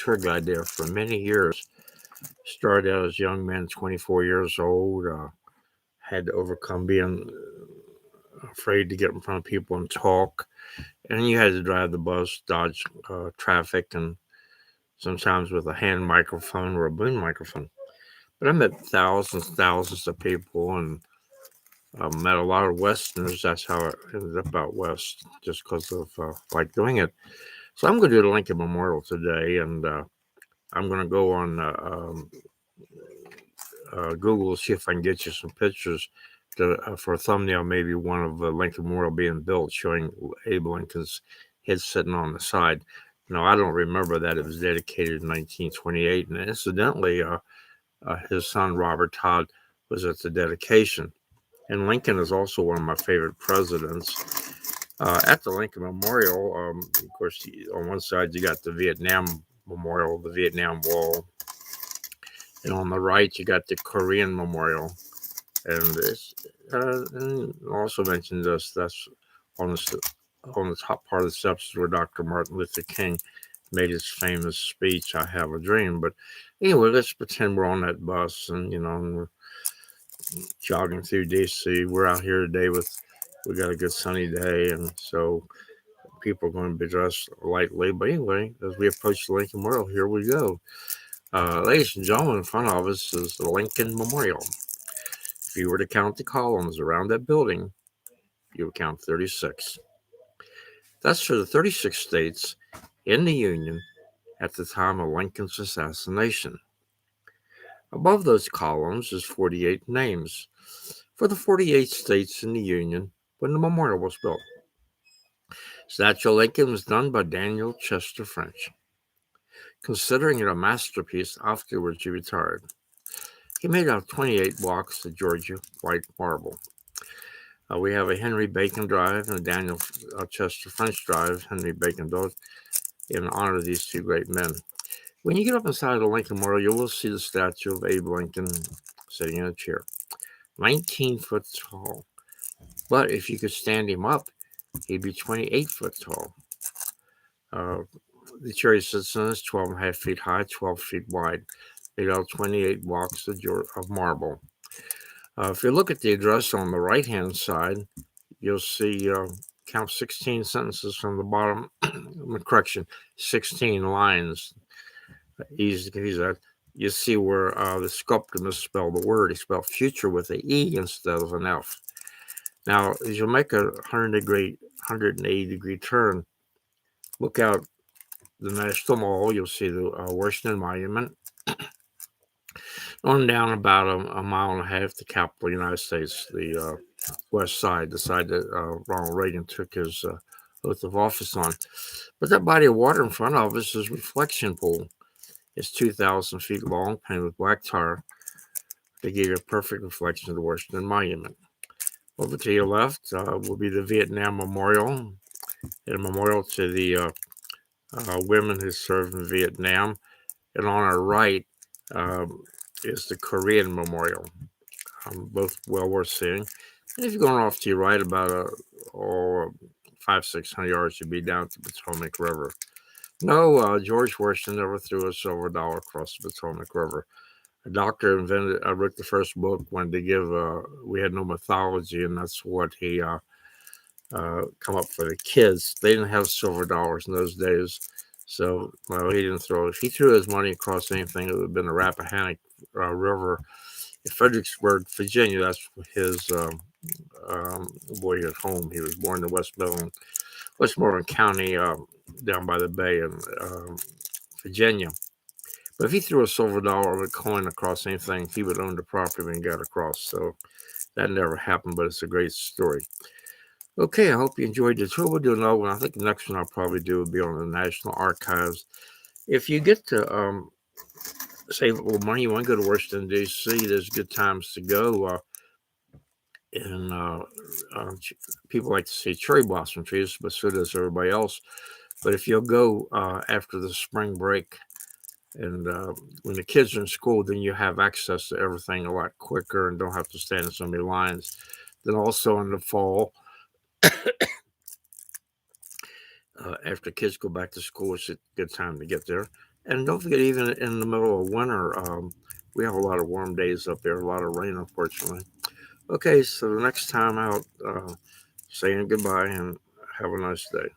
tour guide there for many years. Started out as a young man, 24 years old. Had to overcome being afraid to get in front of people and talk. And you had to drive the bus, dodge traffic, and sometimes with a hand microphone or a boom microphone. But I met thousands of people, and met a lot of Westerners. That's how I ended up out west, just because of like doing it. So I'm going to do the Lincoln Memorial today, and I'm going to go on Google to see if I can get you some pictures for a thumbnail, maybe one of the Lincoln Memorial being built, showing Abe Lincoln's head sitting on the side. Now, I don't remember that it was dedicated in 1928, and incidentally, his son Robert Todd was at the dedication. And Lincoln is also one of my favorite presidents. At the Lincoln Memorial, of course, on one side you got the Vietnam Memorial, the Vietnam Wall, and on the right you got the Korean Memorial. And also mentioned this. That's on the top part of the steps where Dr. Martin Luther King made his famous speech, "I Have a Dream." But anyway, let's pretend we're on that bus, and we're jogging through D.C. We're out here today we got a good sunny day, and so people are going to be dressed lightly. But anyway, as we approach the Lincoln Memorial, here we go. Ladies and gentlemen, in front of us is the Lincoln Memorial. If you were to count the columns around that building, you would count 36. That's for the 36 states in the Union at the time of Lincoln's assassination. Above those columns is 48 names for the 48 states in the Union when the memorial was built. Statue of Lincoln was done by Daniel Chester French. Considering it a masterpiece, afterwards he retired. He made out 28 blocks of Georgia white marble. We have a Henry Bacon Drive and a Daniel Chester French Drive, Henry Bacon both, in honor of these two great men. When you get up inside the Lincoln Memorial, you will see the statue of Abe Lincoln sitting in a chair, 19 foot tall. But if you could stand him up, he'd be 28 foot tall. The chair he sits in is 12 and a half feet high, 12 feet wide, made out of 28 blocks of marble. If you look at the address on the right-hand side, you'll see count 16 sentences from the bottom. Correction, 16 lines. Easy to use that. You see where the sculptor misspelled the word. He spelled future with an E instead of an F. Now, as you make a 180 degree turn, look out the National Mall. You'll see the Washington Monument. On down about a mile and a half, the capital of the United States, the west side, the side that Ronald Reagan took his oath of office on. But that body of water in front of us is Reflection Pool. It's 2,000 feet long, painted with black tar. They give you a perfect reflection of the Washington Monument. Over to your left will be the Vietnam Memorial, and a memorial to the women who served in Vietnam. And on our right is the Korean Memorial, both well worth seeing. And if you're going off to your right about 500-600 yards, you'll be down at the Potomac River. No, George Washington never threw a silver dollar across the Potomac River. A doctor wrote the first book, wanted to give, we had no mythology, and that's what he come up for the kids. They didn't have silver dollars in those days, so he didn't throw. If he threw his money across anything, it would have been the Rappahannock River in Fredericksburg, Virginia. That's his boyhood home. He was born in Westmoreland County, down by the bay in Virginia. But if he threw a silver dollar or a coin across anything, he would own the property when he got across. So that never happened, but it's a great story. Okay, I hope you enjoyed the tour. We'll do another one. I think the next one I'll probably do will be on the National Archives. If you get to save a little money, you want to go to Washington, D.C., there's good times to go. And people like to see cherry blossom trees, but so does everybody else. But if you'll go after the spring break, and when the kids are in school, then you have access to everything a lot quicker and don't have to stand in so many lines. Then also in the fall, after kids go back to school, it's a good time to get there. And don't forget, even in the middle of winter, we have a lot of warm days up there, a lot of rain, unfortunately. Okay, so the next time out, saying goodbye and have a nice day.